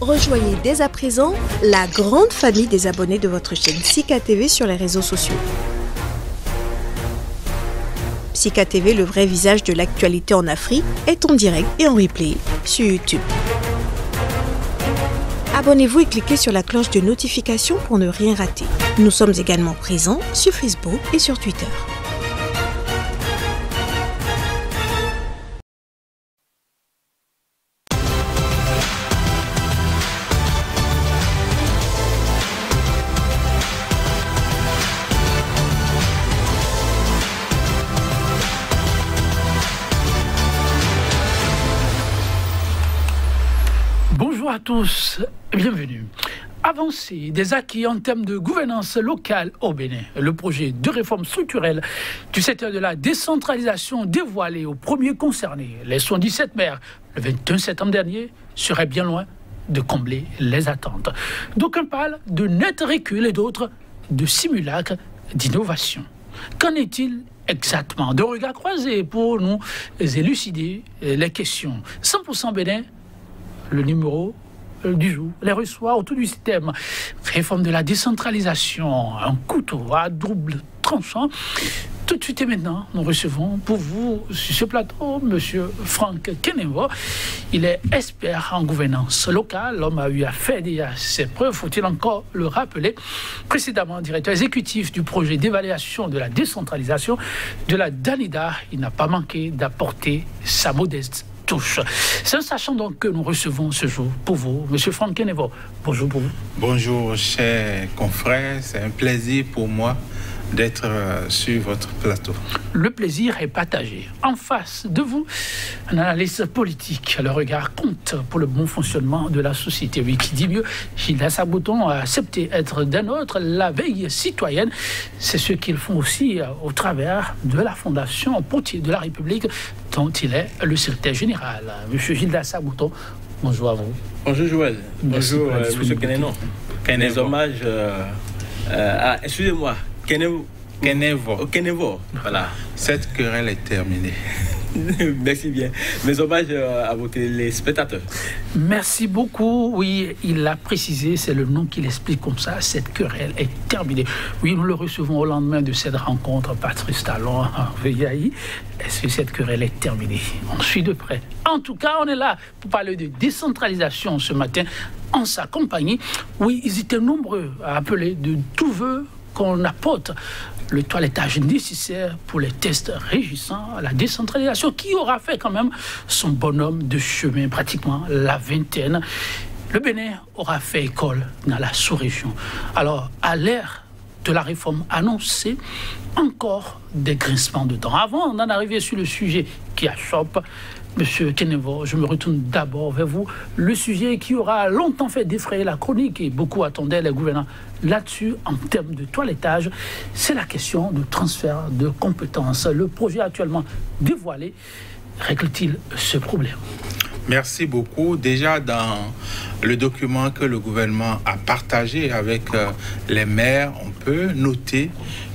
Rejoignez dès à présent la grande famille des abonnés de votre chaîne Sika TV sur les réseaux sociaux. Sika TV, le vrai visage de l'actualité en Afrique, est en direct et en replay sur YouTube. Abonnez-vous et cliquez sur la cloche de notification pour ne rien rater. Nous sommes également présents sur Facebook et sur Twitter. Bonjour à tous et bienvenue. Avancée des acquis en termes de gouvernance locale au Bénin. Le projet de réforme structurelle du secteur de la décentralisation dévoilé aux premiers concernés, les 77 maires, le 21 septembre dernier, serait bien loin de combler les attentes. D'aucuns parlent de net recul et d'autres de simulacre d'innovation. Qu'en est-il exactement? De regards croisés pour nous élucider les questions. 100% Bénin, le numéro du jour, les reçoit autour du système. Réforme de la décentralisation, un couteau à double tranchant. Tout de suite et maintenant, nous recevons pour vous sur ce plateau M. Franck Kenevo. Il est expert en gouvernance locale. L'homme a eu à faire déjà ses preuves, faut-il encore le rappeler. Précédemment directeur exécutif du projet d'évaluation de la décentralisation de la DANIDA, il n'a pas manqué d'apporter sa modeste touche. C'est un sachant donc que nous recevons ce jour pour vous, M. Franck Kenevo. Bonjour pour vous. Bonjour, chers confrères. C'est un plaisir pour moi d'être sur votre plateau. Le plaisir est partagé. En face de vous, un analyste politique. Le regard compte pour le bon fonctionnement de la société. Oui, qui dit mieux, Gilda Sabouton a accepté être d'un autre. La veille citoyenne, c'est ce qu'ils font aussi au travers de la Fondation Potier de la République, dont il est le secrétaire général. Monsieur Gilda Sabouton, bonjour à vous. Bonjour Joël. Bonjour Monsieur Kenevo. Les hommages excusez-moi. Kenevo. Voilà. Cette querelle est terminée. Merci bien. Mes hommages à vos téléspectateurs. Merci beaucoup. Oui, il l'a précisé, c'est le nom qu'il explique comme ça. Cette querelle est terminée. Oui, nous le recevons au lendemain de cette rencontre, Patrice Talon, Veillaï. Est-ce que cette querelle est terminée? On suit de près. En tout cas, on est là pour parler de décentralisation ce matin en sa compagnie. Oui, ils étaient nombreux à appeler de tous vœux qu'on apporte le toilettage nécessaire pour les tests régissant à la décentralisation qui aura fait quand même son bonhomme de chemin, pratiquement la vingtaine. Le Bénin aura fait école dans la sous-région. Alors, à l'ère de la réforme annoncée, encore des grincements de dents. Avant d'en arriver sur le sujet qui achoppe, Monsieur Kenevo, je me retourne d'abord vers vous. Le sujet qui aura longtemps fait défrayer la chronique et beaucoup attendaient les gouvernants là-dessus en termes de toilettage, c'est la question de transfert de compétences. Le projet actuellement dévoilé règle-t-il ce problème? Merci beaucoup. Déjà, dans le document que le gouvernement a partagé avec les maires, on peut noter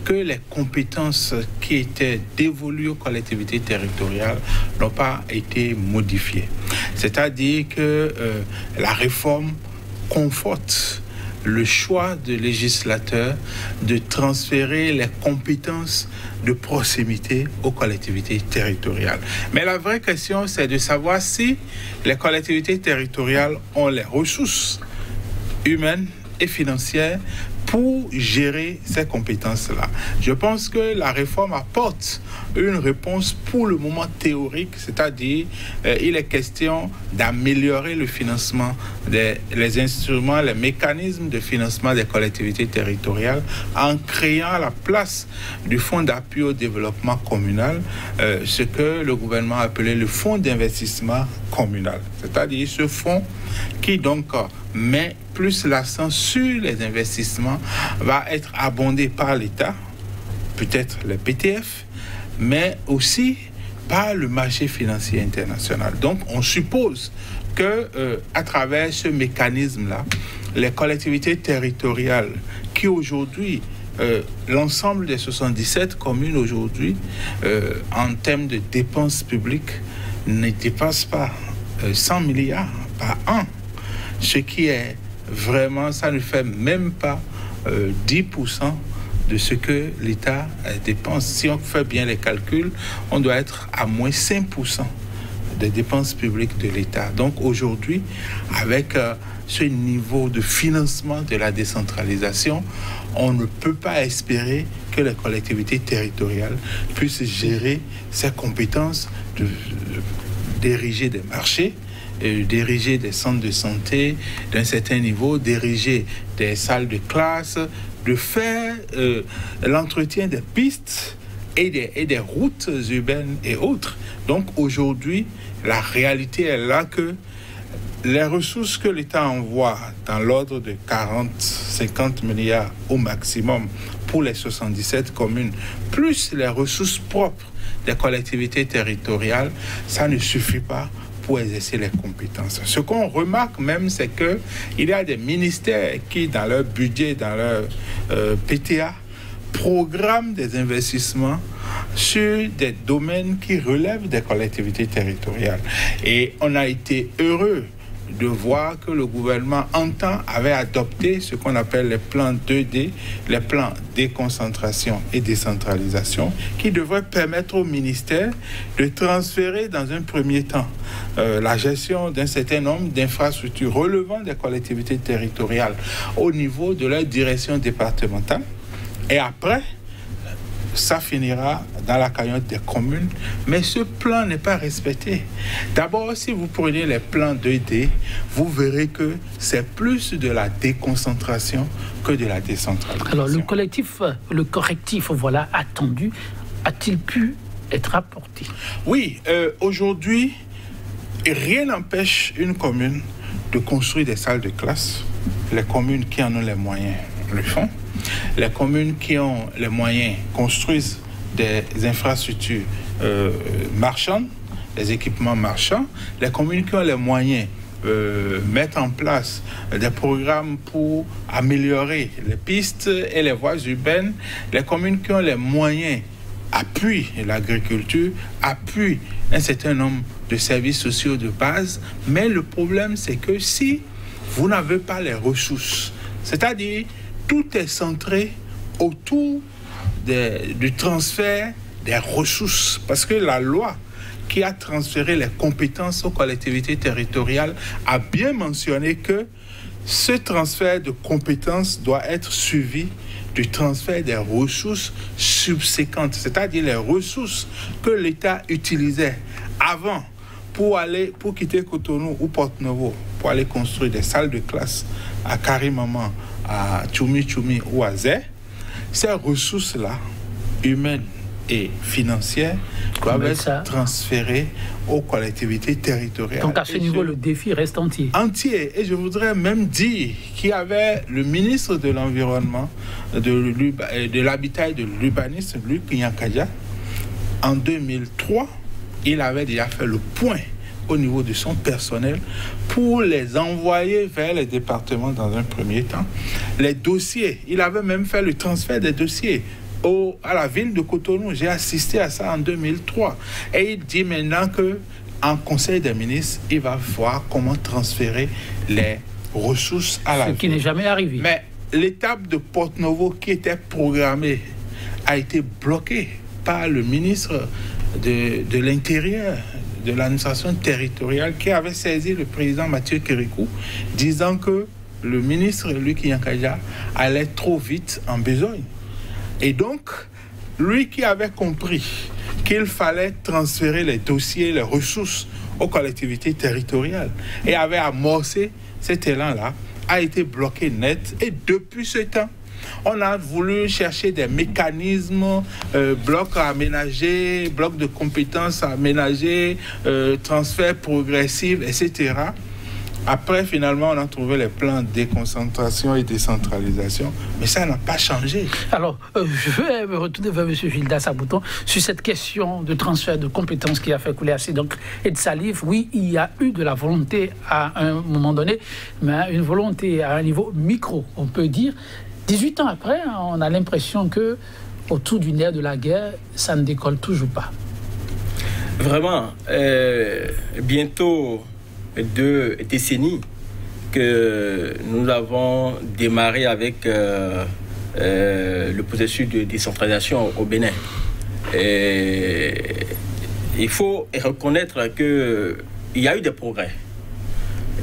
que les compétences qui étaient dévolues aux collectivités territoriales n'ont pas été modifiées. C'est-à-dire que la réforme conforte le choix de législateur de transférer les compétences de proximité aux collectivités territoriales. Mais la vraie question, c'est de savoir si les collectivités territoriales ont les ressources humaines et financières pour gérer ces compétences-là. Je pense que la réforme apporte une réponse pour le moment théorique, c'est-à-dire il est question d'améliorer le financement, les instruments, les mécanismes de financement des collectivités territoriales en créant à la place du fonds d'appui au développement communal ce que le gouvernement a appelé le fonds d'investissement communal, c'est-à-dire ce fonds qui donc met plus l'accent sur les investissements, va être abondé par l'État, peut-être les PTF, mais aussi par le marché financier international. Donc, on suppose que à travers ce mécanisme-là, les collectivités territoriales qui aujourd'hui, l'ensemble des 77 communes aujourd'hui, en termes de dépenses publiques, ne dépassent pas 100 milliards par an. ce qui est vraiment, ça ne fait même pas 10% de ce que l'État dépense. Si on fait bien les calculs, on doit être à moins 5% des dépenses publiques de l'État. Donc aujourd'hui, avec ce niveau de financement de la décentralisation, on ne peut pas espérer que les collectivités territoriales puissent gérer ces compétences d'ériger des marchés, d'ériger des centres de santé d'un certain niveau, d'ériger des salles de classe, de faire l'entretien des pistes et des routes urbaines et autres. Donc aujourd'hui, la réalité est là que les ressources que l'État envoie dans l'ordre de 40-50 milliards au maximum pour les 77 communes, plus les ressources propres des collectivités territoriales, ça ne suffit pas pour exercer les compétences. Ce qu'on remarque même, c'est qu'il y a des ministères qui, dans leur budget, dans leur PTA, programment des investissements sur des domaines qui relèvent des collectivités territoriales. Et on a été heureux de voir que le gouvernement avait adopté ce qu'on appelle les plans 2D, les plans déconcentration et décentralisation, qui devraient permettre au ministère de transférer dans un premier temps la gestion d'un certain nombre d'infrastructures relevant des collectivités territoriales au niveau de leur direction départementale. Et après, ça finira dans la cagnotte des communes, mais ce plan n'est pas respecté. D'abord, si vous prenez les plans 2D, vous verrez que c'est plus de la déconcentration que de la décentralisation. Alors, le correctif, voilà, attendu, a-t-il pu être apporté? Oui, aujourd'hui, rien n'empêche une commune de construire des salles de classe. Les communes qui en ont les moyens le font. Les communes qui ont les moyens construisent des infrastructures marchandes, des équipements marchands. Les communes qui ont les moyens mettent en place des programmes pour améliorer les pistes et les voies urbaines. Les communes qui ont les moyens appuient l'agriculture, appuient un certain nombre de services sociaux de base. Mais le problème, c'est que si vous n'avez pas les ressources, c'est-à-dire tout est centré autour du transfert des ressources. Parce que la loi qui a transféré les compétences aux collectivités territoriales a bien mentionné que ce transfert de compétences doit être suivi du transfert des ressources subséquentes, c'est-à-dire les ressources que l'État utilisait avant pour quitter Cotonou ou Porto-Novo, pour aller construire des salles de classe à Karimama, à Tchoumi ou à Zé. Ces ressources-là, humaines et financières, doivent être transférées aux collectivités territoriales. Donc à ce niveau, le défi reste entier. Entier. Et je voudrais même dire qu'il y avait le ministre de l'Environnement, de l'Habitat et de l'Urbanisme, Luc Nyankadja, en 2003, il avait déjà fait le point au niveau de son personnel pour les envoyer vers les départements dans un premier temps. Les dossiers, il avait même fait le transfert des dossiers à la ville de Cotonou. J'ai assisté à ça en 2003. Et il dit maintenant qu'en Conseil des ministres, il va voir comment transférer les ressources à la ville. Ce qui n'est jamais arrivé. Mais l'étape de Porto-Novo qui était programmée a été bloquée par le ministre de l'Intérieur, de l'administration territoriale, qui avait saisi le président Mathieu Kérékou, disant que le ministre Luc Nyankadja allait trop vite en besogne. Et donc, lui qui avait compris qu'il fallait transférer les dossiers, les ressources aux collectivités territoriales et avait amorcé cet élan-là, a été bloqué net. Et depuis ce temps, on a voulu chercher des mécanismes, blocs à aménager, blocs de compétences à aménager, transfert progressif, etc. Après, finalement, on a trouvé les plans de déconcentration et décentralisation, mais ça n'a pas changé. Alors, je vais me retourner vers M. Gildas Abouton sur cette question de transfert de compétences qui a fait couler assez d'encre et de salive. Oui, il y a eu de la volonté à un moment donné, mais une volonté à un niveau micro, on peut dire. 18 ans après, on a l'impression que autour du nerf de la guerre, ça ne décolle toujours pas. Vraiment, bientôt 2 décennies que nous avons démarré avec le processus de décentralisation au Bénin. Et il faut reconnaître qu'il y a eu des progrès.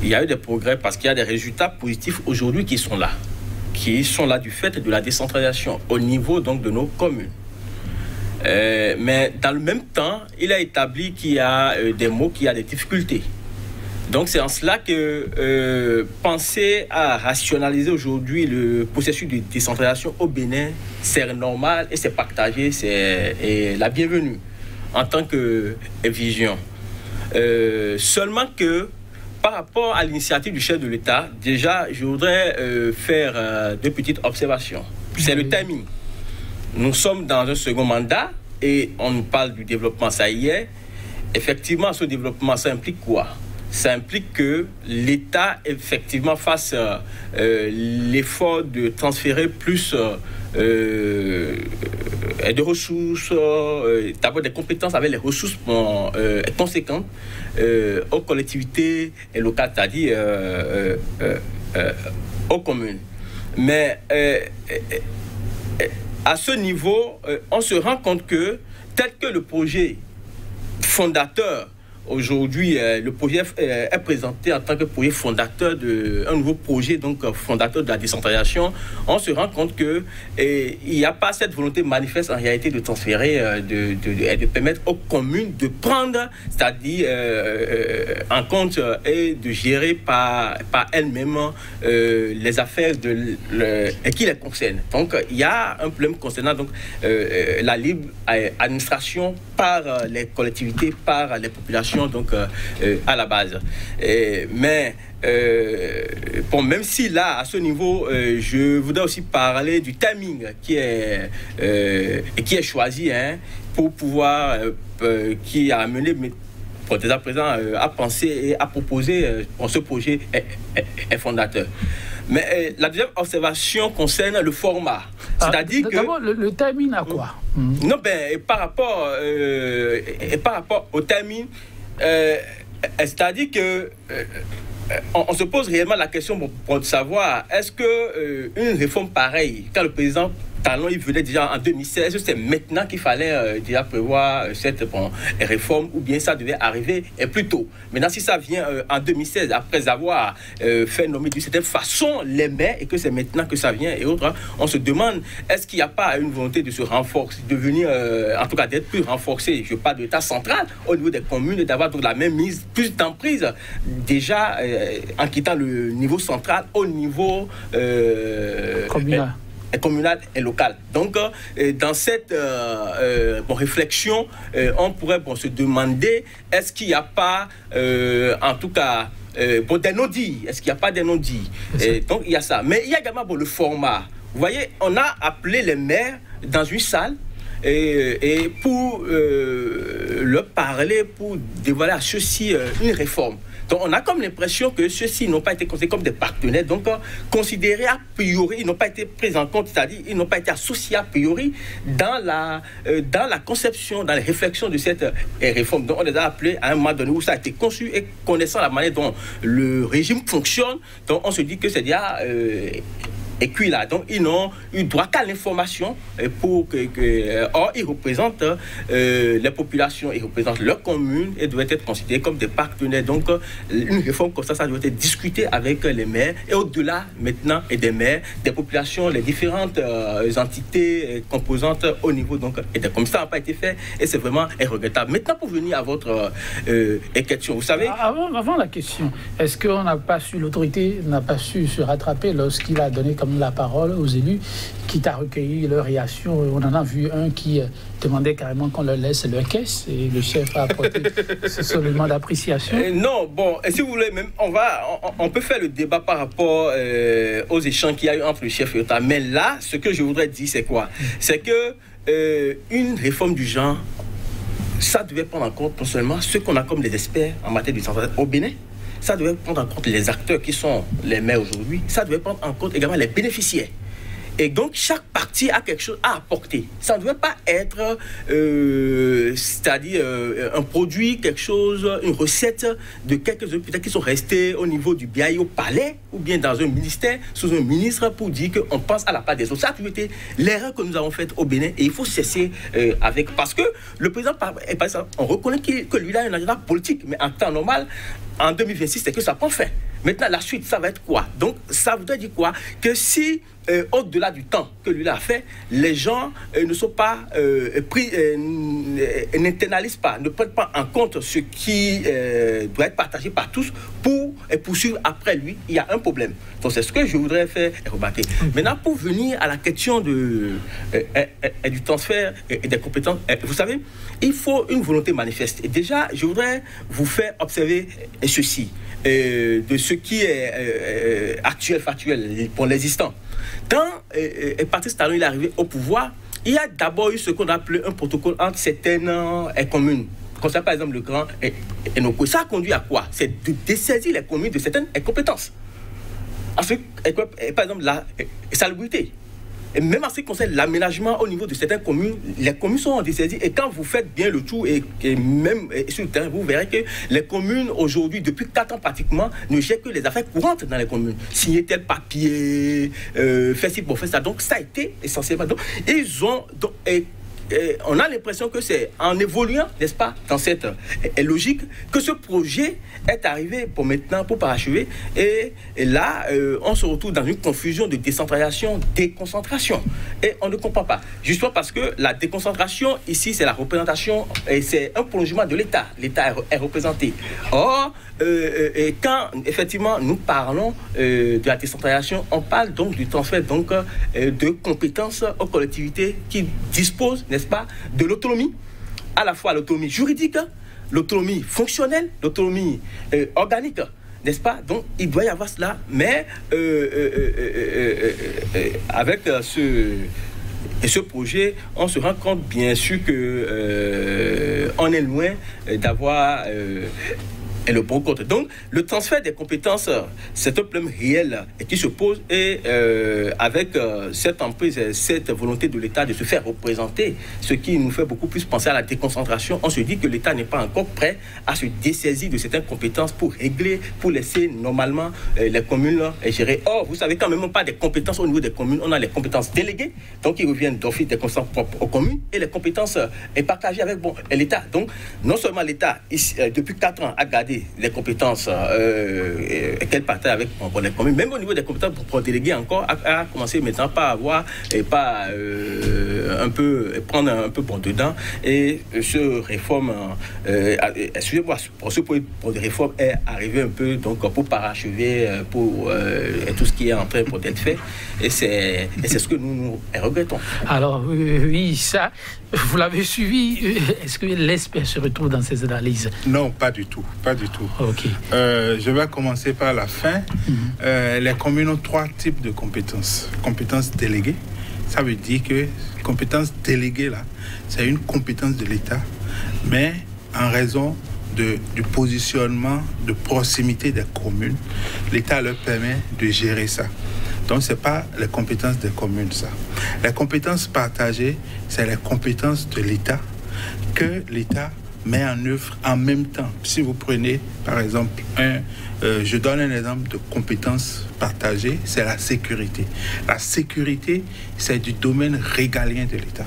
Il y a eu des progrès parce qu'il y a des résultats positifs aujourd'hui qui sont là du fait de la décentralisation au niveau donc de nos communes. Mais dans le même temps, il a établi qu'il y a des mots, qu'il y a des difficultés. Donc c'est en cela que penser à rationaliser aujourd'hui le processus de décentralisation au Bénin, c'est normal et c'est partagé, c'est la bienvenue en tant que vision. Seulement que par rapport à l'initiative du chef de l'État, déjà je voudrais faire deux petites observations. C'est le timing. Nous sommes dans un second mandat et on nous parle du développement, ça y est. Effectivement, ce développement, ça implique quoi? Ça implique que l'État, effectivement, fasse l'effort de transférer plus de ressources, d'abord des compétences avec les ressources conséquentes aux collectivités locales, c'est-à-dire aux communes. Mais à ce niveau, on se rend compte que tel que le projet fondateur, aujourd'hui, le projet est présenté en tant que projet fondateur d'un nouveau projet, donc fondateur de la décentralisation. On se rend compte qu'il n'y a pas cette volonté manifeste en réalité de transférer, de permettre aux communes de prendre, c'est-à-dire en compte et de gérer par elles-mêmes les affaires qui les concernent. Donc, il y a un problème concernant donc, la libre administration par les collectivités, par les populations, donc à la base. Mais bon, même si là, à ce niveau, je voudrais aussi parler du timing qui est choisi pour pouvoir, qui a amené dès à présent à penser et à proposer ce projet est fondateur. Mais la deuxième observation concerne le format. C'est-à-dire que... D'abord, le timing à quoi? Non, par rapport au timing, c'est-à-dire que on se pose réellement la question pour savoir est-ce que une réforme pareille, quand le président Talon il venait déjà en 2016, c'est maintenant qu'il fallait déjà prévoir cette réforme ou bien ça devait arriver plus tôt. Maintenant, si ça vient en 2016, après avoir fait nommer d'une certaine façon les maires et que c'est maintenant que ça vient et autres, on se demande est-ce qu'il n'y a pas une volonté de se renforcer, de venir, en tout cas d'être plus renforcé, je parle de l'État central au niveau des communes et d'avoir donc la même mise, plus d'emprise déjà en quittant le niveau central au niveau communal et local. Donc, dans cette réflexion, on pourrait se demander est-ce qu'il n'y a pas, en tout cas, des non-dits. Est-ce qu'il n'y a pas des non-dits? Donc, il y a ça. Mais il y a également le format. Vous voyez, on a appelé les maires dans une salle et pour leur parler, pour dévoiler à ceux-ci une réforme. Donc, on a comme l'impression que ceux-ci n'ont pas été considérés comme des partenaires, donc considérés a priori, ils n'ont pas été pris en compte, c'est-à-dire ils n'ont pas été associés a priori dans la conception, dans les réflexions de cette réforme. Donc, on les a appelés à un moment donné où ça a été conçu et connaissant la manière dont le régime fonctionne, donc on se dit que c'est déjà... et puis là, donc ils n'ont eu droit qu'à l'information pour or ils représentent les populations, ils représentent leurs communes et doivent être considérés comme des partenaires. Donc une réforme comme ça doit être discutée avec les maires et au-delà maintenant et des maires, des populations, les différentes entités composantes au niveau donc et comme ça n'a pas été fait et c'est vraiment regrettable. Maintenant pour venir à votre question, vous savez. Avant la question, est-ce qu'on n'a pas su, l'autorité n'a pas su se rattraper lorsqu'il a donné comme la parole aux élus, quitte à recueillir leur réaction? On en a vu un qui demandait carrément qu'on leur laisse leur caisse et le chef a apporté ce seulement d'appréciation. Non, bon, et si vous voulez, même, on peut faire le débat par rapport aux échanges qu'il y a eu entre le chef et l'État. Mais là, ce que je voudrais dire, c'est quoi? C'est que une réforme du genre, ça devait prendre en compte non seulement ceux qu'on a comme des experts en matière de décentralisation au Bénin, ça devait prendre en compte les acteurs qui sont les maires aujourd'hui, ça devait prendre en compte également les bénéficiaires. Et donc, chaque parti a quelque chose à apporter. Ça ne doit pas être, c'est-à-dire un produit, quelque chose, une recette de quelques-uns peut-être qui sont restés au niveau du BAI au palais ou bien dans un ministère, sous un ministre pour dire qu'on pense à la part des autres. Ça a toujours été l'erreur que nous avons faite au Bénin et il faut cesser avec. Parce que le président, par exemple, on reconnaît que lui a un agenda politique, mais en temps normal, en 2026, c'est que ça prend fin. Maintenant, la suite, ça va être quoi? Donc, ça voudrait dire quoi? Que si, au-delà du temps que lui a fait, les gens ne sont pas n'internalisent pas, ne prennent pas en compte ce qui doit être partagé par tous pour poursuivre après lui, il y a un problème. Donc, c'est ce que je voudrais faire remarquer. Maintenant, pour venir à la question du transfert et des compétences, vous savez, il faut une volonté manifeste. Et déjà, je voudrais vous faire observer ceci. De ce qui est actuel, factuel, pour l'existant. Quand Patrice Talon est arrivé au pouvoir, il y a d'abord eu ce qu'on a appelé un protocole entre certaines communes. Comme ça, par exemple, le Grand Enoko. Ça a conduit à quoi? C'est de dessaisir les communes de certaines compétences. Par exemple, la salubrité. Et même en ce qui concerne l'aménagement au niveau de certaines communes, les communes sont dessaisies. Et quand vous faites bien le tour, et même sur le terrain, vous verrez que les communes, aujourd'hui, depuis 4 ans pratiquement, ne gèrent que les affaires courantes dans les communes. Signer tel papier, faire ci pour faire ça. Donc, ça a été essentiellement. Donc, ils ont... Donc, on a l'impression que c'est en évoluant, n'est-ce pas, dans cette logique, que ce projet est arrivé pour maintenant, pour parachever. Et là, on se retrouve dans une confusion de décentralisation, déconcentration. Et on ne comprend pas. Justement parce que la déconcentration, ici, c'est la représentation, et c'est un prolongement de l'État. L'État est représenté. Or, quand, effectivement, nous parlons de la décentralisation, on parle donc du transfert donc, de compétences aux collectivités qui disposent, n'est-ce pas, de l'autonomie, à la fois l'autonomie juridique, l'autonomie fonctionnelle, l'autonomie organique, n'est-ce pas? Donc, il doit y avoir cela, mais avec ce projet, on se rend compte, bien sûr, que on est loin d'avoir... et le bon compte. Donc, le transfert des compétences, c'est un problème réel qui se pose et avec cette emprise, cette volonté de l'État de se faire représenter, ce qui nous fait beaucoup plus penser à la déconcentration, on se dit que l'État n'est pas encore prêt à se dessaisir de certaines compétences pour régler, pour laisser normalement les communes gérer. Or, vous savez quand même pas des compétences au niveau des communes, on a les compétences déléguées, donc ils reviennent d'office des compétences propres aux communes et les compétences partagées avec l'État. Donc, non seulement l'État, depuis 4 ans, a gardé les compétences qu'elle partage avec les communes, même au niveau des compétences pour déléguer encore, a commencé maintenant par avoir et pas un peu prendre un peu bon dedans et ce réforme excusez-moi pour ce pour des réformes est arrivé un peu donc pour parachever pour tout ce qui est en train pour être fait et c'est ce que nous regrettons. Alors oui, ça vous l'avez suivi. Est-ce que l'espère se retrouve dans ces analyses? Non, pas du tout, pas du tout. Okay. Je vais commencer par la fin. Les communes ont 3 types de compétences. Compétences déléguées, ça veut dire que compétence déléguée là, c'est une compétence de l'État, mais en raison du positionnement de proximité des communes, l'État leur permet de gérer ça. Donc, ce n'est pas les compétences des communes, ça. Les compétences partagées, c'est les compétences de l'État que l'État met en œuvre en même temps. Si vous prenez, par exemple, je donne un exemple de compétences partagées, c'est la sécurité. La sécurité, c'est du domaine régalien de l'État.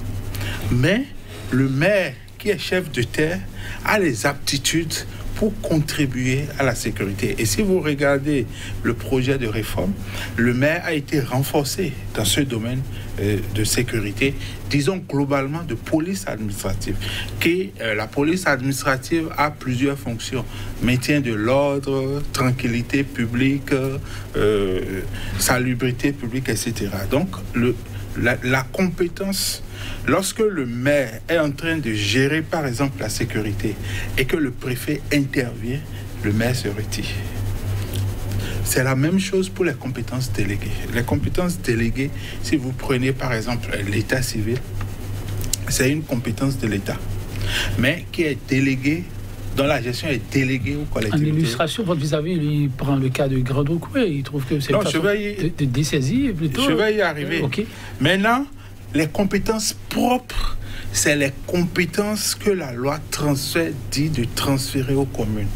Mais le maire, qui est chef de terre, a les aptitudes pour contribuer à la sécurité. Et si vous regardez le projet de réforme, le maire a été renforcé dans ce domaine de sécurité, disons globalement de police administrative. La police administrative a plusieurs fonctions: maintien de l'ordre, tranquillité publique, salubrité publique, etc. Donc, la compétence, lorsque le maire est en train de gérer, par exemple, la sécurité et que le préfet intervient, le maire se retire. C'est la même chose pour les compétences déléguées. Les compétences déléguées, si vous prenez, par exemple, l'état civil, c'est une compétence de l'État, mais qui est déléguée dont la gestion est déléguée aux collectivités. En illustration, votre vis-à-vis, il prend le cas de Grand-Oukoué, il trouve que c'est une façon de dessaisir plutôt. Je vais y arriver. Okay. Maintenant, les compétences propres, c'est les compétences que la loi dit de transférer aux communes.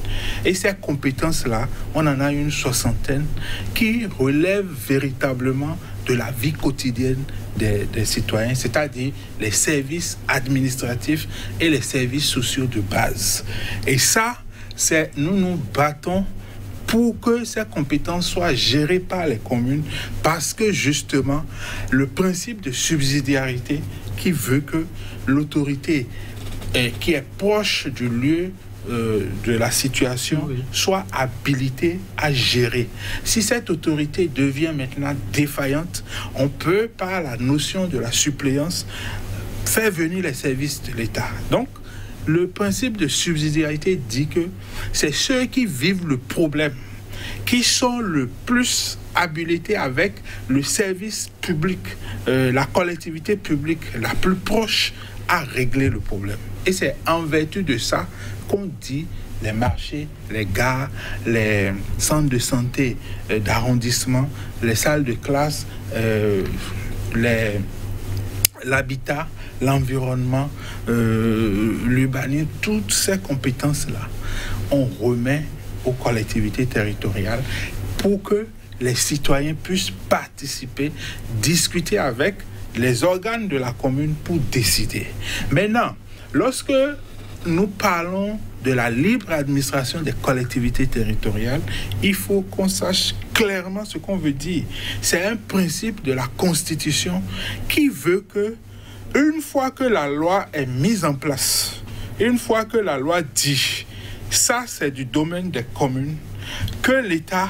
Et ces compétences-là, on en a une soixantaine qui relèvent véritablement de la vie quotidienne des citoyens, c'est-à-dire les services administratifs et les services sociaux de base. Et ça, nous nous battons pour que ces compétences soient gérées par les communes, parce que justement, le principe de subsidiarité qui veut que l'autorité qui est proche du lieu de la situation soit habilitée à gérer. Si cette autorité devient maintenant défaillante, on peut, par la notion de la suppléance, faire venir les services de l'État. Donc, le principe de subsidiarité dit que c'est ceux qui vivent le problème qui sont le plus habilités avec le service public, la collectivité publique la plus proche à régler le problème. Et c'est en vertu de ça qu'on dit les marchés, les gares, les centres de santé d'arrondissement, les salles de classe, l'habitat, l'environnement, l'urbanisme, toutes ces compétences-là, on remet aux collectivités territoriales pour que les citoyens puissent participer, discuter avec les organes de la commune pour décider. Maintenant, lorsque nous parlons de la libre administration des collectivités territoriales, il faut qu'on sache clairement ce qu'on veut dire. C'est un principe de la Constitution qui veut que, une fois que la loi est mise en place, une fois que la loi dit ça c'est du domaine des communes, que l'État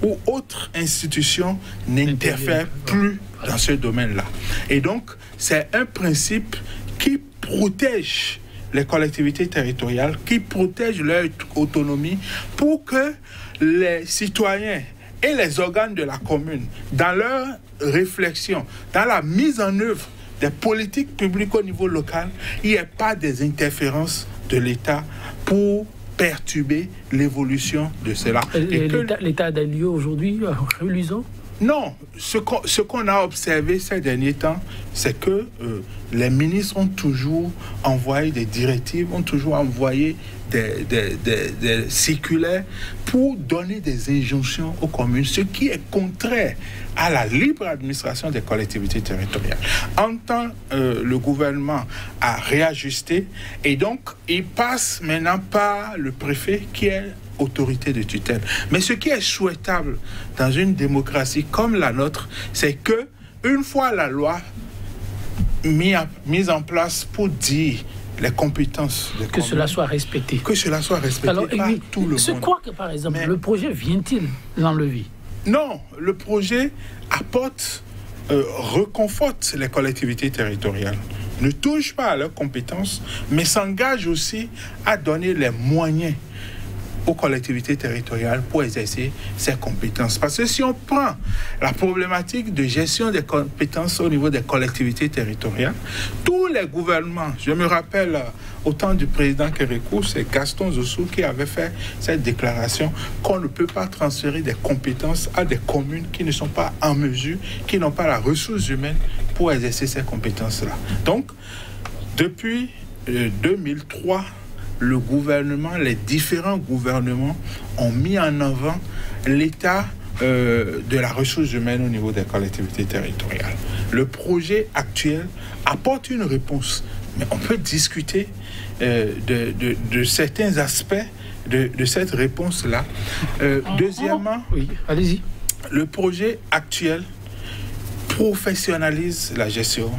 ou autre institution n'interfère plus dans ce domaine-là. Et donc, c'est un principe qui protège les collectivités territoriales, qui protège leur autonomie pour que les citoyens et les organes de la commune, dans leur réflexion, dans la mise en œuvre des politiques publiques au niveau local, il n'y ait pas des interférences de l'État pour perturber l'évolution de cela. L'état des lieux aujourd'hui, reluisant? Non, ce qu'on a observé ces derniers temps, c'est que les ministres ont toujours envoyé des directives, ont toujours envoyé des circulaires pour donner des injonctions aux communes, ce qui est contraire à la libre administration des collectivités territoriales. En temps, le gouvernement a réajusté et donc il passe maintenant par le préfet qui est autorité de tutelle. Mais ce qui est souhaitable dans une démocratie comme la nôtre, c'est que une fois la loi mise en place pour dire les compétences de que cela soit respecté. Que cela soit respecté. Alors, par tout le monde. C'est quoi que, par exemple, le projet vient-il l'enlever? Non, le projet apporte, reconforte les collectivités territoriales, ne touche pas à leurs compétences, mais s'engage aussi à donner les moyens aux collectivités territoriales pour exercer ces compétences. Parce que si on prend la problématique de gestion des compétences au niveau des collectivités territoriales, tous les gouvernements, je me rappelle au temps du président Kérékou, c'est Gaston Zossou qui avait fait cette déclaration qu'on ne peut pas transférer des compétences à des communes qui ne sont pas en mesure, qui n'ont pas la ressource humaine pour exercer ces compétences-là. Donc, depuis 2003, le gouvernement, les différents gouvernements ont mis en avant l'état de la ressource humaine au niveau des collectivités territoriales. Le projet actuel apporte une réponse, mais on peut discuter de certains aspects de cette réponse-là. Deuxièmement, oui, allez-y. Le projet actuel professionnalise la gestion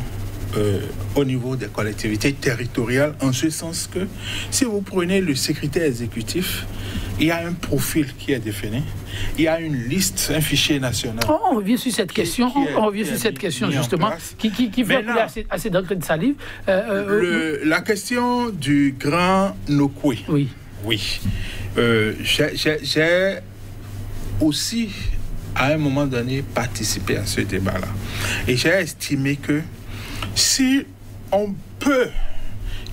au niveau des collectivités territoriales, en ce sens que si vous prenez le secrétaire exécutif, il y a un profil qui est défini, il y a une liste, un fichier national. On revient sur cette question, justement, qui fait assez d'encre de salive. La question du Grand Oukoué. Oui. Oui. J'ai aussi, à un moment donné, participé à ce débat-là. Et j'ai estimé que si on peut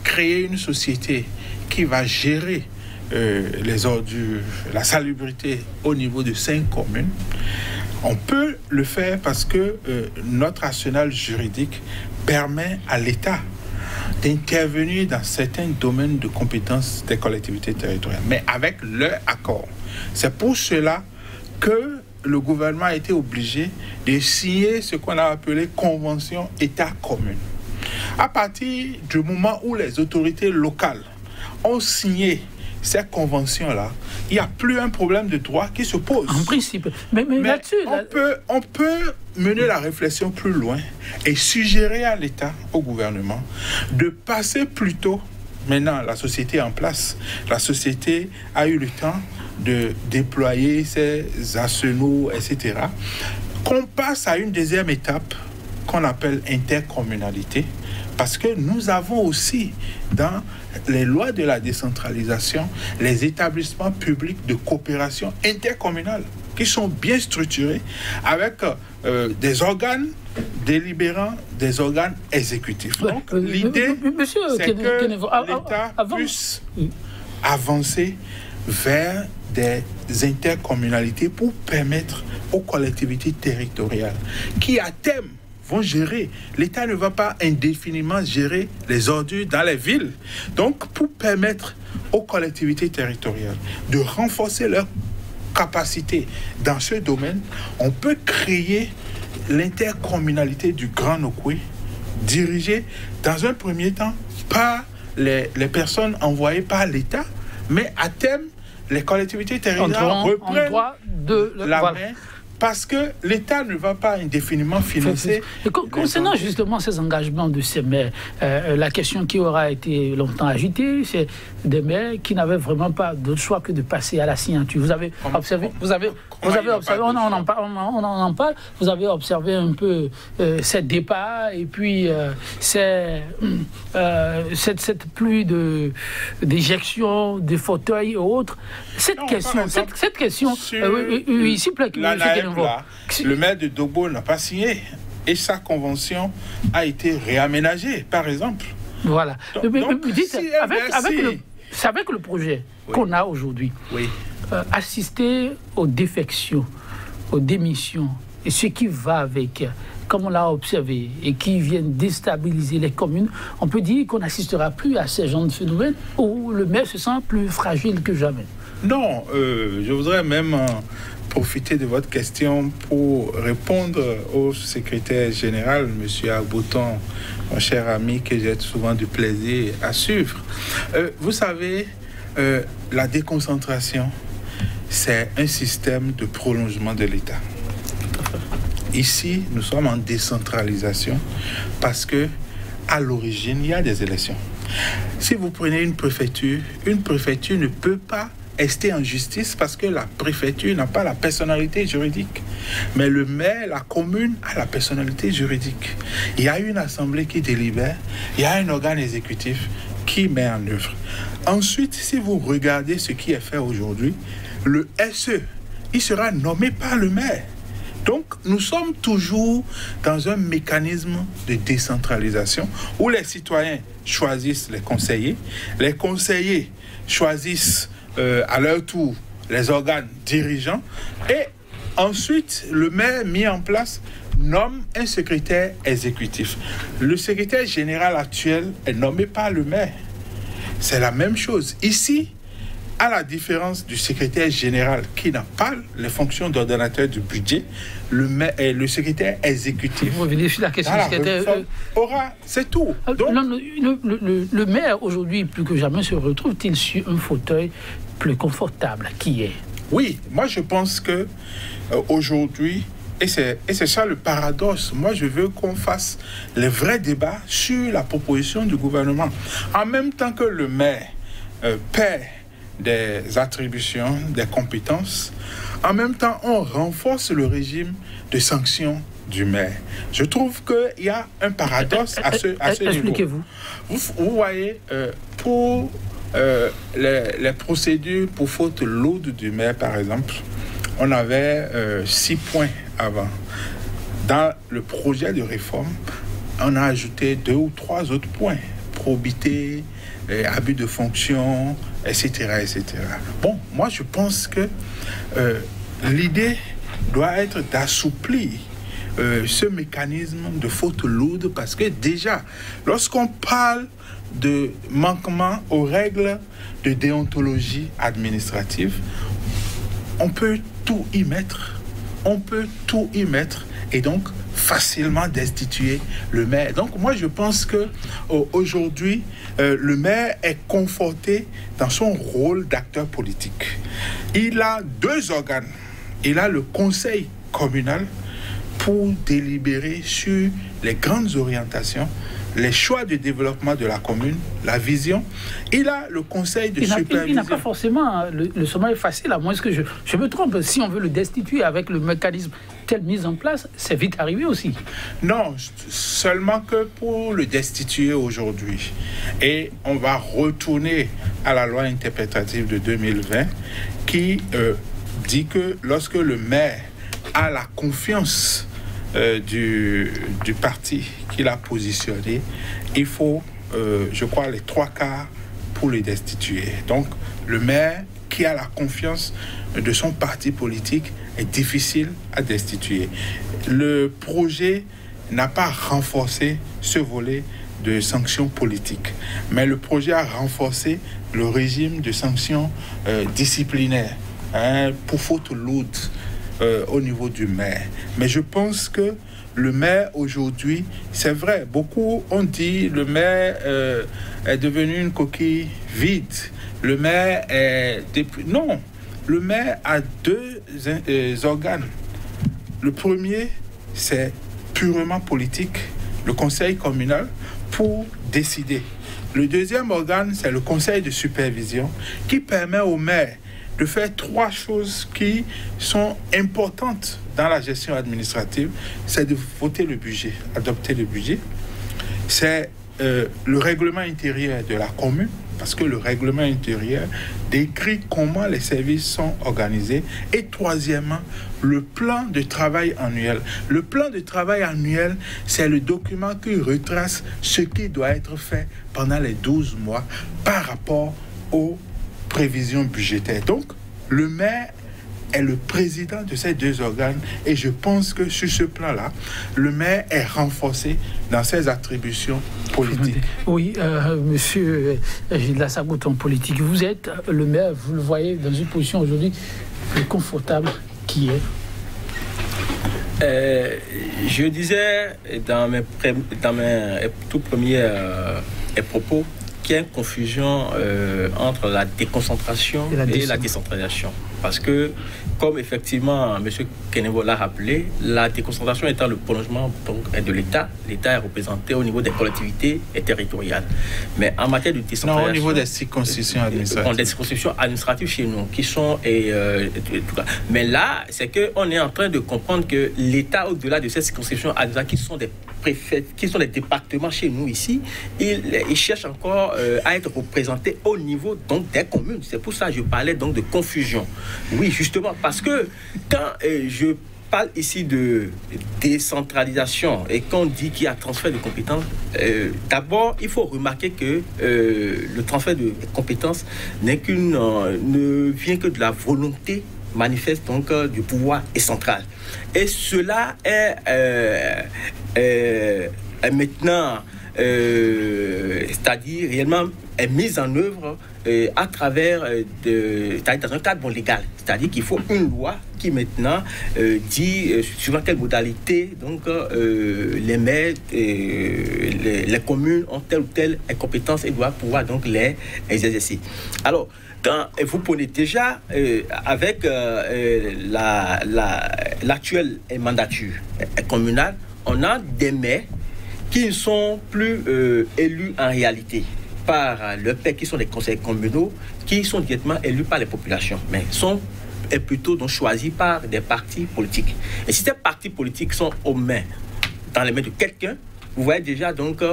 créer une société qui va gérer les ordures, la salubrité au niveau de 5 communes. On peut le faire parce que notre arsenal juridique permet à l'État d'intervenir dans certains domaines de compétences des collectivités territoriales, mais avec leur accord. C'est pour cela que le gouvernement a été obligé de signer ce qu'on a appelé Convention État-Commune. À partir du moment où les autorités locales ont signé cette convention-là, il n'y a plus un problème de droit qui se pose. En principe. Mais là-dessus... On peut mener la réflexion plus loin et suggérer à l'État, au gouvernement, de passer plutôt... Maintenant, la société est en place. La société a eu le temps de déployer ses arsenaux, etc. Qu'on passe à une deuxième étape qu'on appelle intercommunalité, parce que nous avons aussi dans les lois de la décentralisation les établissements publics de coopération intercommunale qui sont bien structurés avec des organes délibérants, des organes exécutifs. Donc l'idée, c'est que l'État puisse avancer vers des intercommunalités pour permettre aux collectivités territoriales qui, à terme, vont gérer. L'État ne va pas indéfiniment gérer les ordures dans les villes. Donc, pour permettre aux collectivités territoriales de renforcer leur capacité dans ce domaine, on peut créer l'intercommunalité du Grand Nokoué, dirigée dans un premier temps par les personnes envoyées par l'État, mais à terme, les collectivités territoriales reprennent la main. Parce que l'État ne va pas indéfiniment financer... Concernant justement ces engagements de ces maires, la question qui aura été longtemps agitée, c'est des maires qui n'avaient vraiment pas d'autre choix que de passer à la signature. Vous avez observé, on en parle, vous avez observé un peu ces départs et puis cette pluie d'éjection, de fauteuils et autres. Cette question, oui, s'il vous plaît, le maire de Dogbo n'a pas signé et sa convention a été réaménagée, par exemple. Voilà. Avec le projet qu'on a aujourd'hui, assister aux défections, aux démissions et ce qui va avec, comme on l'a observé, et qui viennent déstabiliser les communes, on peut dire qu'on n'assistera plus à ces genres de phénomènes où le maire se sent plus fragile que jamais. Non, je voudrais même profiter de votre question pour répondre au secrétaire général, M. Arbouton, mon cher ami, que j'ai souvent du plaisir à suivre. Vous savez, la déconcentration, c'est un système de prolongement de l'État. Ici, nous sommes en décentralisation parce que à l'origine, il y a des élections. Si vous prenez une préfecture ne peut pas rester en justice parce que la préfecture n'a pas la personnalité juridique. Mais le maire, la commune a la personnalité juridique. Il y a une assemblée qui délibère, il y a un organe exécutif qui met en œuvre. Ensuite, si vous regardez ce qui est fait aujourd'hui, le SE, il sera nommé par le maire. Donc, nous sommes toujours dans un mécanisme de décentralisation où les citoyens choisissent les conseillers choisissent à leur tour les organes dirigeants et ensuite le maire mis en place nomme un secrétaire exécutif. Le secrétaire général actuel est nommé par le maire. C'est la même chose. Ici, à la différence du secrétaire général qui n'a pas les fonctions d'ordonnateur du budget, le secrétaire exécutif vous revenez sur la question du secrétaire aura, c'est tout. Donc, le maire aujourd'hui plus que jamais se retrouve-t-il sur un fauteuil plus confortable qui est? Oui, moi je pense que aujourd'hui, et c'est ça le paradoxe, moi je veux qu'on fasse les vrais débats sur la proposition du gouvernement. En même temps que le maire perd des attributions, des compétences, en même temps on renforce le régime de sanctions du maire. Je trouve qu'il y a un paradoxe à ce niveau. Expliquez-vous. Vous voyez, pour les procédures pour faute lourde du maire, par exemple, on avait 6 points avant. Dans le projet de réforme, on a ajouté 2 ou 3 autres points. probité, abus de fonction, etc., etc. Bon, moi je pense que l'idée doit être d'assouplir ce mécanisme de faute lourde, parce que déjà, lorsqu'on parle de manquement aux règles de déontologie administrative, on peut tout y mettre. Et donc facilement destituer le maire. Donc moi je pense que aujourd'hui le maire est conforté dans son rôle d'acteur politique. Il a 2 organes. Il a le conseil communal pour délibérer sur les grandes orientations, les choix de développement de la commune, la vision. Il a le conseil de supervision. Il n'a pas forcément le sommeil facile, à moins que je me trompe. Si on veut le destituer avec le mécanisme tel mis en place, c'est vite arrivé aussi. Non, seulement que pour le destituer aujourd'hui. Et on va retourner à la loi interprétative de 2020 qui dit que lorsque le maire a la confiance du parti qu'il a positionné, il faut, je crois, les 3/4 pour le destituer. Donc, le maire qui a la confiance de son parti politique est difficile à destituer. Le projet n'a pas renforcé ce volet de sanctions politiques, mais le projet a renforcé le régime de sanctions disciplinaires pour faute lourde au niveau du maire. Mais je pense que le maire aujourd'hui, c'est vrai, beaucoup ont dit le maire est devenu une coquille vide. Le maire est... Non, le maire a 2 organes. Le premier, c'est purement politique, le conseil communal, pour décider. Le deuxième organe, c'est le conseil de supervision, qui permet au maire de faire 3 choses qui sont importantes dans la gestion administrative. C'est de voter le budget, adopter le budget. C'est le règlement intérieur de la commune, parce que le règlement intérieur décrit comment les services sont organisés. Et troisièmement, le plan de travail annuel. Le plan de travail annuel, c'est le document qui retrace ce qui doit être fait pendant les 12 mois par rapport aux prévisions budgétaires. Donc, le maire est le président de ces 2 organes, et je pense que sur ce plan-là, le maire est renforcé dans ses attributions politiques. Oui, monsieur Gilda Sabouton, politique, vous êtes le maire, vous le voyez dans une position aujourd'hui plus confortable qui est. Je disais dans mes tout premiers propos qu'il y a une confusion entre la déconcentration et la décentralisation. Parce que, comme effectivement M. Kenevo l'a rappelé, la déconcentration étant le prolongement de l'État, l'État est représenté au niveau des collectivités et territoriales. Mais en matière de décentralisation... Non, au niveau des circonscriptions administratives. Des circonscriptions administratives chez nous, qui sont... mais là, c'est qu'on est en train de comprendre que l'État, au-delà de ces circonscriptions administratives, qui sont des préfets, qui sont des départements chez nous ici, ils cherchent encore à être représentés au niveau donc, des communes. C'est pour ça que je parlais donc de confusion. Oui, justement, parce que quand je parle ici de décentralisation et qu'on dit qu'il y a transfert de compétences, d'abord, il faut remarquer que le transfert de compétences ne vient que de la volonté manifeste donc du pouvoir central. Et cela est maintenant, c'est-à-dire réellement est mise en œuvre à travers dans un cadre légal. C'est-à-dire qu'il faut une loi qui maintenant dit suivant quelle modalité donc les maires, les communes ont telle ou telle compétence et doivent pouvoir donc les exercer. Alors, quand vous prenez déjà avec l'actuelle mandature communale, on a des maires qui ne sont plus élus en réalité par le PEC, qui sont les conseils communaux, qui sont directement élus par les populations, mais sont plutôt donc choisis par des partis politiques. Et si ces partis politiques sont dans les mains de quelqu'un, vous voyez déjà donc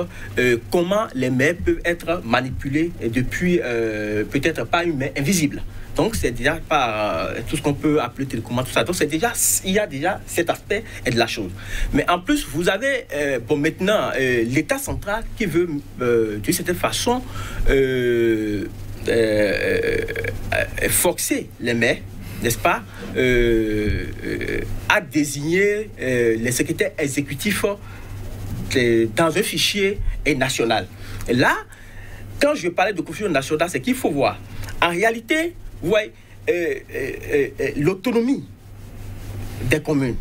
comment les maires peuvent être manipulés depuis peut-être pas une main invisible. Donc c'est déjà par tout ce qu'on peut appeler télécommande, tout ça. Donc il y a déjà cet aspect de la chose. Mais en plus, vous avez maintenant l'État central qui veut d'une certaine façon forcer les maires, n'est-ce pas, à désigner les secrétaires exécutifs dans un fichier national. Et là, quand je parlais de confusion nationale, c'est qu'il faut voir. En réalité, vous voyez, l'autonomie des communes,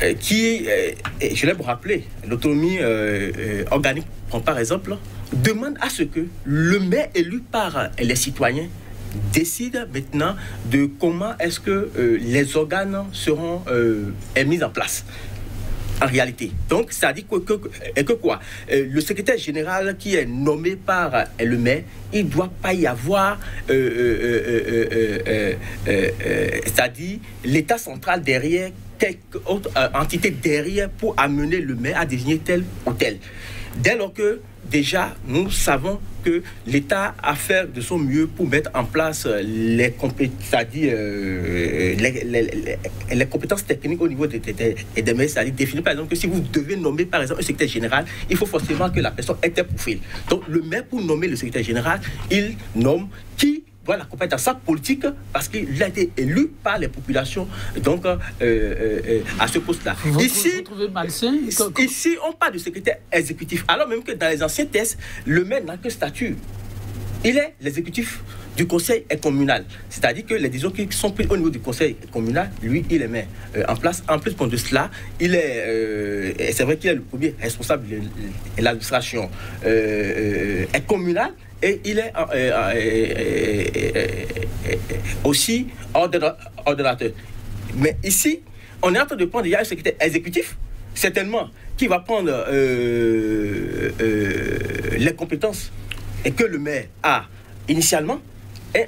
je l'ai vous rappeler, l'autonomie organique, par exemple, demande à ce que le maire élu par les citoyens décide maintenant de comment est-ce que les organes seront mis en place. En réalité. Donc, ça dit que quoi? Le secrétaire général qui est nommé par le maire, il ne doit pas y avoir, c'est-à-dire l'État central derrière, quelque autre entité derrière pour amener le maire à désigner tel ou tel. Dès lors que déjà, nous savons que l'État a fait de son mieux pour mettre en place les compétences, c'est-à-dire les compétences techniques au niveau des maires, c'est-à-dire définir par exemple que si vous devez nommer par exemple un secrétaire général, il faut forcément que la personne ait un profil. Donc le maire, pour nommer le secrétaire général, il nomme qui doit l'accompagner dans sa politique parce qu'il a été élu par les populations, donc à ce poste-là. Ici, on parle de secrétaire exécutif, alors même que dans les anciens tests, le maire n'a que statut. Il est l'exécutif du conseil communal. C'est-à-dire que les décisions qui sont prises au niveau du conseil communal, lui, il les met en place. En plus de cela, il est, c'est vrai qu'il est le premier responsable de l'administration communale, et il est aussi ordonnateur. Mais ici, on est en train de prendre, il y a un secrétaire exécutif, certainement, qui va prendre les compétences et que le maire a initialement, et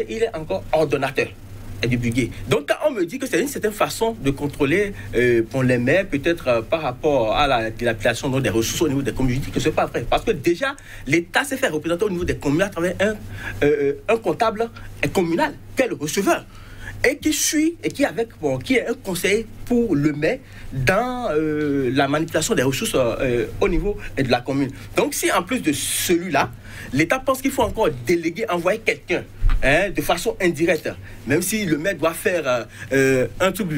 il est encore ordonnateur et divulgué. Donc, quand on me dit que c'est une certaine façon de contrôler pour les maires, peut-être par rapport à la dilapidation des ressources au niveau des communes, je dis que ce n'est pas vrai. Parce que déjà, l'État s'est fait représenter au niveau des communes à travers un comptable communal, qui est le receveur, et qui suit, et qui est un conseiller pour le maire dans la manipulation des ressources au niveau de la commune. Donc, si en plus de celui-là, l'État pense qu'il faut encore déléguer, envoyer quelqu'un de façon indirecte, même si le maire doit faire un truc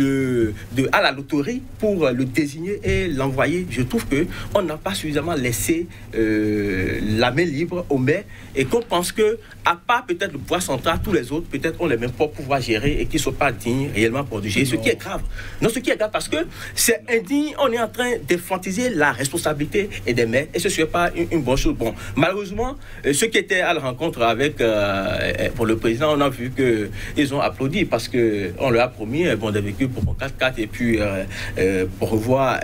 à la loterie pour le désigner et l'envoyer, je trouve qu'on n'a pas suffisamment laissé la main libre au maire et qu'on pense que, à part peut-être le pouvoir central, tous les autres peut-être ont les mêmes pour pouvoir gérer et qui ne sont pas dignes réellement pour gérer, ce qui est grave. Non, ce qui est grave parce que c'est indigne, on est en train d'infantiser la responsabilité des maires et ce ne serait pas une bonne chose. Bon, malheureusement, ceux qui étaient à la rencontre avec pour le président, on a vu qu'ils ont applaudi parce qu'on leur a promis des véhicules pour 4x4 et puis pour revoir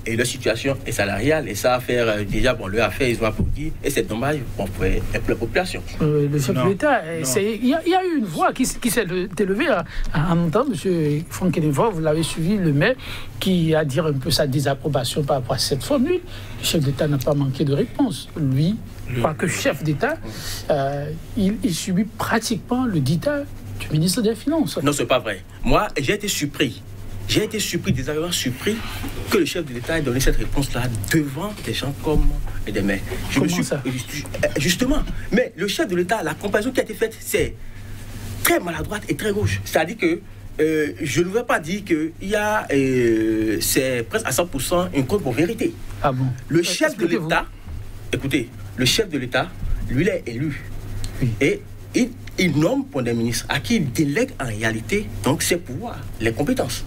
et leur situation est salariale et ça a fait déjà leur affaire, ils ont applaudi et c'est dommage pour la population. Le chef de l'État, il y a eu une voix qui s'est élevée en même temps, M. Franck Kenevoa, vous l'avez suivi, le maire, qui a dit un peu sa désapprobation par rapport à cette formule. Le chef d'État n'a pas manqué de réponse. Lui, pas que chef d'État, il subit pratiquement le dictat du ministre des Finances. Non, c'est pas vrai. Moi, j'ai été surpris. J'ai été surpris, désagréablement surpris, que le chef de l'État ait donné cette réponse-là devant des gens comme des maires. Comment ça ? Justement. Mais le chef de l'État, la comparaison qui a été faite, c'est très maladroite et très gauche. C'est-à-dire que je ne veux pas dire qu'il y a, c'est presque à 100% une contre-vérité. Ah bon ? Le chef de l'État, écoutez, le chef de l'État, lui, il est élu. Oui. Et il nomme pour des ministres à qui il délègue en réalité donc ses pouvoirs, les compétences.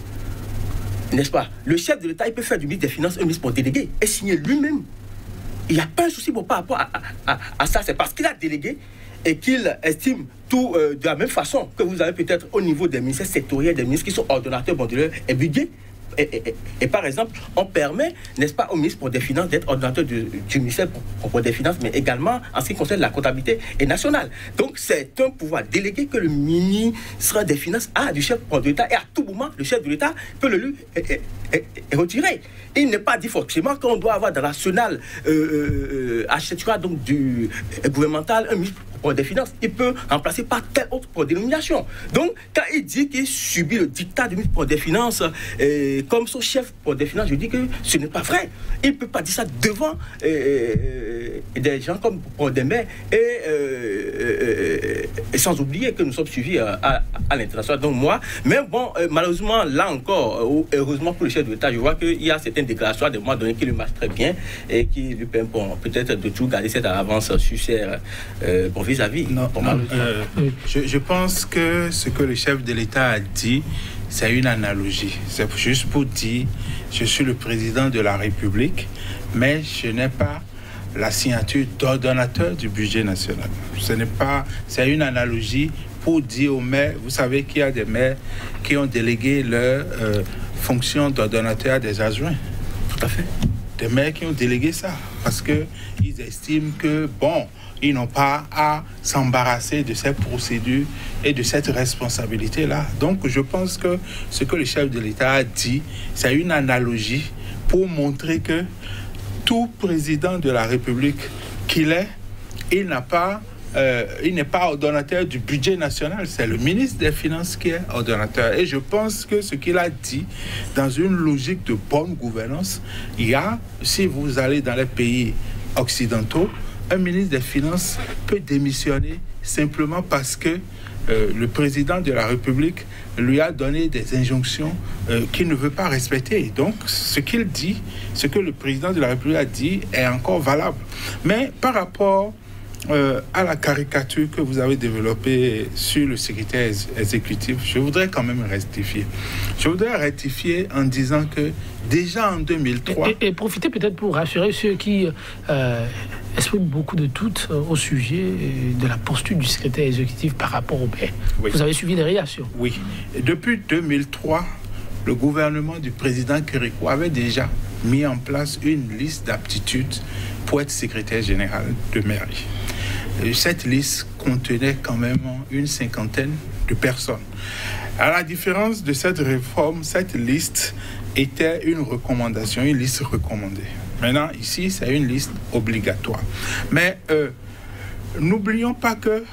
N'est-ce pas? Le chef de l'État, il peut faire du ministre des Finances un ministre pour déléguer et signer lui-même. Il n'y a pas un souci par rapport à ça. C'est parce qu'il a délégué et qu'il estime tout de la même façon que vous avez peut-être au niveau des ministères sectoriels, des ministres qui sont ordonnateurs, bandeliers et budget. Et par exemple, on permet, n'est-ce pas, au ministre pour des Finances d'être ordonnateur du ministère pour des Finances, mais également en ce qui concerne la comptabilité nationale. Donc, c'est un pouvoir délégué que le ministre des Finances a du chef de l'État et à tout moment, le chef de l'État peut le lui retirer. Il n'est pas dit forcément qu'on doit avoir dans l'arsenal architectural donc du gouvernemental un ministre pour des finances, il peut remplacer par telle autre pour dénomination. Donc, quand il dit qu'il subit le dictat du ministre pour des finances comme son chef pour des finances, je dis que ce n'est pas vrai. Il ne peut pas dire ça devant des gens comme pour des maires et sans oublier que nous sommes suivis à l'international. Donc moi, mais bon, malheureusement, là encore, heureusement pour le chef de l'État, je vois qu'il y a certaines déclarations à des moments donnés qui lui marchent très bien et qui lui permettent peut-être de tout garder cette avance sur ses vis-à-vis. Je pense que ce que le chef de l'État a dit, c'est une analogie. C'est juste pour dire, je suis le président de la République, mais je n'ai pas la signature d'ordonnateur du budget national. C'est une analogie pour dire aux maires, vous savez qu'il y a des maires qui ont délégué leur fonction d'ordonnateur à des adjoints. Tout à fait. Des maires qui ont délégué ça parce qu'ils estiment que, bon, ils n'ont pas à s'embarrasser de cette procédure et de cette responsabilité-là. Donc, je pense que ce que le chef de l'État a dit, c'est une analogie pour montrer que tout président de la République qu'il est, il n'est pas ordonnateur du budget national. C'est le ministre des Finances qui est ordonnateur. Et je pense que ce qu'il a dit, dans une logique de bonne gouvernance, il y a, si vous allez dans les pays occidentaux, un ministre des Finances peut démissionner simplement parce que le président de la République lui a donné des injonctions qu'il ne veut pas respecter. Donc, ce qu'il dit, ce que le président de la République a dit est encore valable. Mais par rapport à la caricature que vous avez développée sur le secrétaire exécutif, je voudrais quand même rectifier. Je voudrais rectifier en disant que déjà en 2003... Et profiter peut-être pour rassurer ceux qui expriment beaucoup de doutes au sujet de la posture du secrétaire exécutif par rapport au maire. Oui. Vous avez suivi les réactions? Oui. Et depuis 2003, le gouvernement du président Kérékou avait déjà mis en place une liste d'aptitudes pour être secrétaire général de mairie. Cette liste contenait quand même une cinquantaine de personnes. À la différence de cette réforme, cette liste était une recommandation, une liste recommandée. Maintenant, ici, c'est une liste obligatoire. Mais n'oublions pas que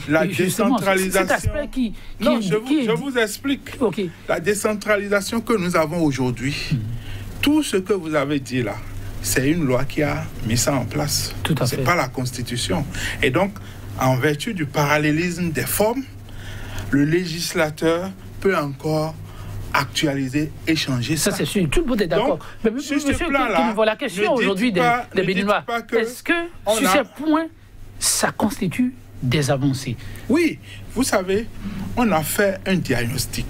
la décentralisation... Cet aspect je vous explique. Okay. La décentralisation que nous avons aujourd'hui, tout ce que vous avez dit là, c'est une loi qui a mis ça en place. Tout à fait. C'est pas la Constitution. Et donc, en vertu du parallélisme des formes, le législateur peut encore actualiser et changer ça. Ça, c'est sûr. Tout le monde est d'accord. Mais sur ce plan-là, la question aujourd'hui des Béninois, est-ce que sur ces points, ça constitue des avancées? Oui. Vous savez, on a fait un diagnostic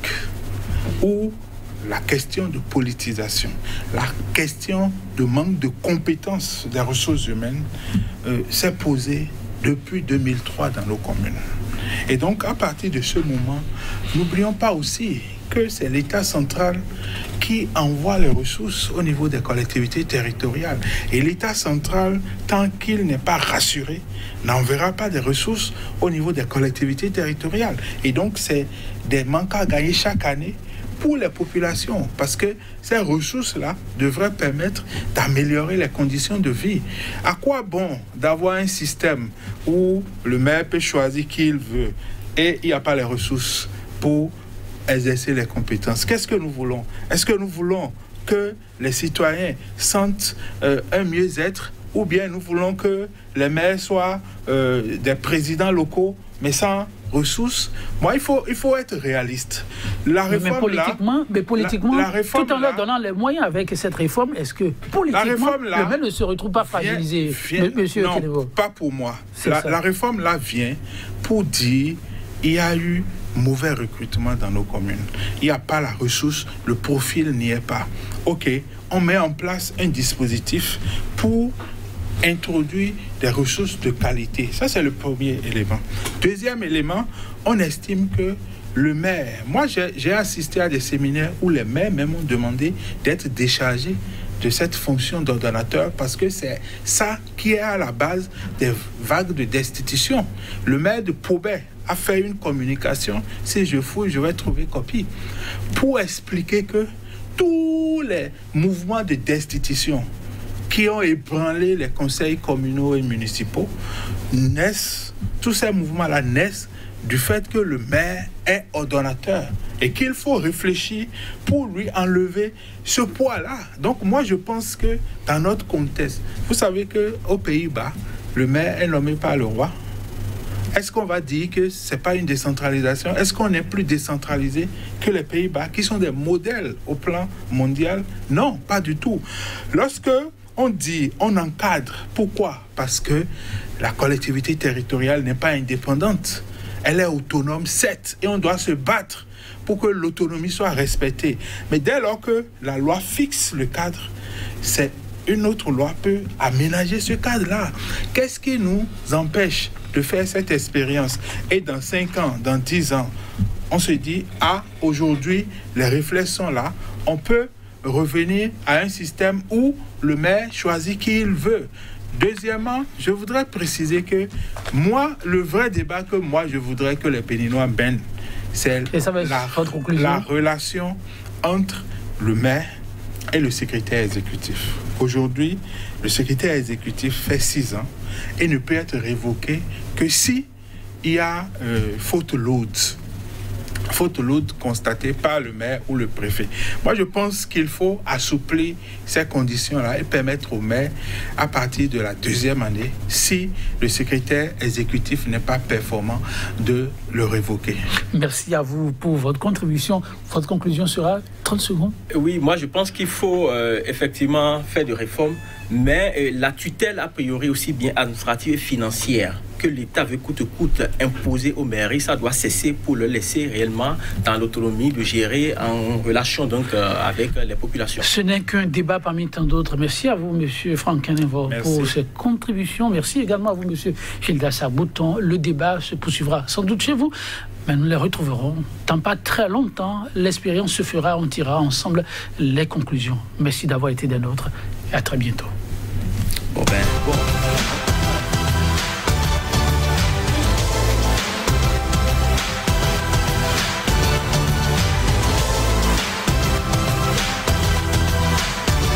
où la question de politisation, la question de manque de compétences des ressources humaines s'est posée depuis 2003 dans nos communes. Et donc, à partir de ce moment, n'oublions pas aussi que c'est l'État central qui envoie les ressources au niveau des collectivités territoriales. Et l'État central, tant qu'il n'est pas rassuré, n'enverra pas des ressources au niveau des collectivités territoriales. Et donc, c'est des manques à gagner chaque année pour les populations, parce que ces ressources-là devraient permettre d'améliorer les conditions de vie. À quoi bon d'avoir un système où le maire peut choisir qui il veut et il n'y a pas les ressources pour exercer les compétences? Qu'est-ce que nous voulons? Est-ce que nous voulons que les citoyens sentent un mieux-être, ou bien nous voulons que les maires soient des présidents locaux mais sans ressources? Moi, il faut être réaliste. La réforme mais politiquement, tout en leur donnant les moyens avec cette réforme, est-ce que politiquement, le maire ne se retrouve pas fragilisé, monsieur Kenevo? Pas pour moi. La réforme là vient pour dire il y a eu mauvais recrutement dans nos communes. Il n'y a pas la ressource, le profil n'y est pas. OK, on met en place un dispositif pour introduire des ressources de qualité. Ça, c'est le premier élément. Deuxième élément, on estime que le maire... Moi, j'ai assisté à des séminaires où les maires même ont demandé d'être déchargés de cette fonction d'ordonnateur parce que c'est ça qui est à la base des vagues de destitution. Le maire de Pobet a fait une communication. Si je fouille, je vais trouver copie. Pour expliquer que tous les mouvements de destitution qui ont ébranlé les conseils communaux et municipaux naissent tous ces mouvements-là naissent du fait que le maire est ordonnateur et qu'il faut réfléchir pour lui enlever ce poids-là. Donc moi, je pense que dans notre contexte, vous savez qu'aux Pays-Bas, le maire est nommé par le roi. Est-ce qu'on va dire que ce n'est pas une décentralisation? Est-ce qu'on est plus décentralisé que les Pays-Bas, qui sont des modèles au plan mondial? Non, pas du tout. Lorsque on dit, on encadre, pourquoi? Parce que la collectivité territoriale n'est pas indépendante. Elle est autonome, certes, et on doit se battre pour que l'autonomie soit respectée. Mais dès lors que la loi fixe le cadre, c'est une autre loi peut aménager ce cadre-là. Qu'est-ce qui nous empêche de faire cette expérience? Et dans 5 ans, dans 10 ans, on se dit, ah, aujourd'hui, les réflexes sont là, on peut revenir à un système où le maire choisit qui il veut. Deuxièmement, je voudrais préciser que moi, le vrai débat que moi, je voudrais que les Béninois mènent, c'est la relation entre le maire et le secrétaire exécutif. Aujourd'hui, le secrétaire exécutif fait 6 ans et ne peut être révoqué que si il y a faute lourde constatée par le maire ou le préfet. Moi, je pense qu'il faut assouplir ces conditions-là et permettre au maire, à partir de la 2e année, si le secrétaire exécutif n'est pas performant, de le révoquer. Merci à vous pour votre contribution. Votre conclusion sera 30 secondes. Oui, moi, je pense qu'il faut effectivement faire des réformes, mais la tutelle, a priori, aussi bien administrative et financière, que l'État veut coûte imposer aux mairies, ça doit cesser pour le laisser réellement dans l'autonomie de gérer en relation donc avec les populations. Ce n'est qu'un débat parmi tant d'autres. Merci à vous, monsieur Franck Keninvor, pour cette contribution. Merci également à vous, monsieur Gildas Bouton. Le débat se poursuivra sans doute chez vous, mais nous les retrouverons dans pas très longtemps. L'expérience se fera, on tirera ensemble les conclusions. Merci d'avoir été des nôtres et à très bientôt.